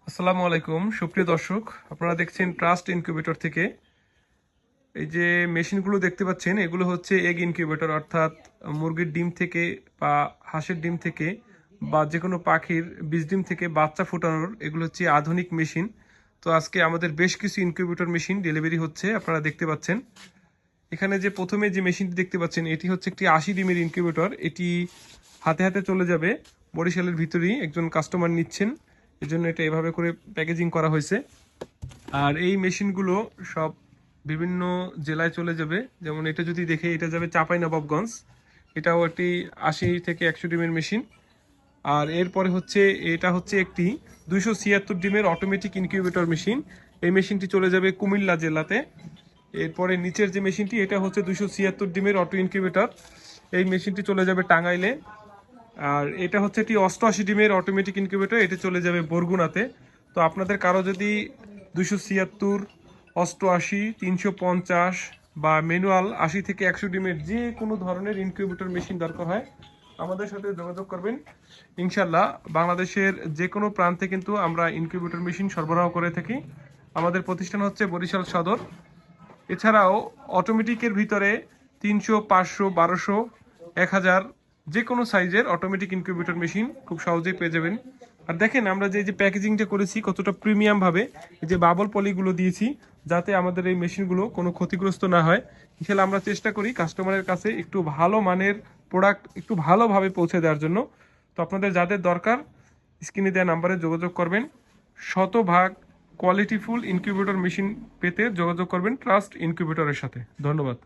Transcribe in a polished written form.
আসসালামু আলাইকুম সুপ্রিয় দর্শক, আপনারা দেখছেন ট্রাস্ট ইনকিউবেটর থেকে। এই যে মেশিনগুলো দেখতে পাচ্ছেন, এগুলো হচ্ছে এগ ইনকিউবেটর, অর্থাৎ মুরগির ডিম থেকে বা হাঁসের ডিম থেকে বা যে কোনো পাখির বীজ ডিম থেকে বাচ্চা ফোটানোর এগুলো হচ্ছে আধুনিক মেশিন। তো আজকে আমাদের বেশ কিছু ইনকিউবেটর মেশিন ডেলিভারি হচ্ছে, আপনারা দেখতে পাচ্ছেন। এখানে যে প্রথমে যে মেশিনটি দেখতে পাচ্ছেন, এটি হচ্ছে একটি 80 ডিমের ইনকিউবেটর। এটি হাতে হাতে চলে যাবে বরিশালের ভিতরেই, একজন কাস্টমার নিচ্ছেন, এজন্য এটা এভাবে করে প্যাকেজিং করা হয়েছে। আর এই মেশিনগুলো সব বিভিন্ন জেলায় চলে যাবে। যেমন এটা যদি দেখে, এটা যাবে চাঁপাইনবাবগঞ্জ, এটাও একটি 80 থেকে 100 ডিমের মেশিন। আর এরপরে হচ্ছে এটা হচ্ছে একটি 276 ডিমের অটোমেটিক ইনকিউবেটর মেশিন। এই মেশিনটি চলে যাবে কুমিল্লা জেলাতে। এরপরে নিচের যে মেশিনটি, এটা হচ্ছে 276 ডিমের অটো ইনকিউবেটর, এই মেশিনটি চলে যাবে টাঙ্গাইলে। আর এটা হচ্ছে একটি 88 ডিমের অটোমেটিক ইনকিউবেটর, এটা চলে যাবে বরগুনাতে। তো আপনাদের কারো যদি 276, 88, 350 বা ম্যানুয়াল 80 থেকে 100 ডিমের যে কোনো ধরনের ইনকিউবেটর মেশিন দরকার হয়, আমাদের সাথে যোগাযোগ করবেন। ইনশাল্লাহ বাংলাদেশের যে কোনো প্রান্তে কিন্তু আমরা ইনকিউবেটর মেশিন সরবরাহ করে থাকি। আমাদের প্রতিষ্ঠান হচ্ছে বরিশাল সদর। এছাড়াও অটোমেটিকের ভিতরে 300, 500, 1200, 1000 যে কোনো সাইজের অটোমেটিক ইনকিউবেটর মেশিন খুব সহজেই পেয়ে যাবেন। আর দেখেন আমরা যে প্যাকেজিংটা করেছি কতটা প্রিমিয়াম ভাবে, এই যে বাবল পলিগুলো দিয়েছি, যাতে আমাদের এই মেশিনগুলো কোনো ক্ষতিগ্রস্ত না হয়। ইনশাল্লাহ আমরা চেষ্টা করি কাস্টমারের কাছে একটু ভালো মানের প্রোডাক্ট একটু ভালোভাবে পৌঁছে দেওয়ার জন্য। তো আপনাদের যাদের দরকার, স্ক্রিনে দেওয়া নাম্বারে যোগাযোগ করবেন। শতভাগ কোয়ালিটিফুল ইনকিউবেটর মেশিন পেতে যোগাযোগ করবেন ট্রাস্ট ইনকিউবেটরের সাথে। ধন্যবাদ।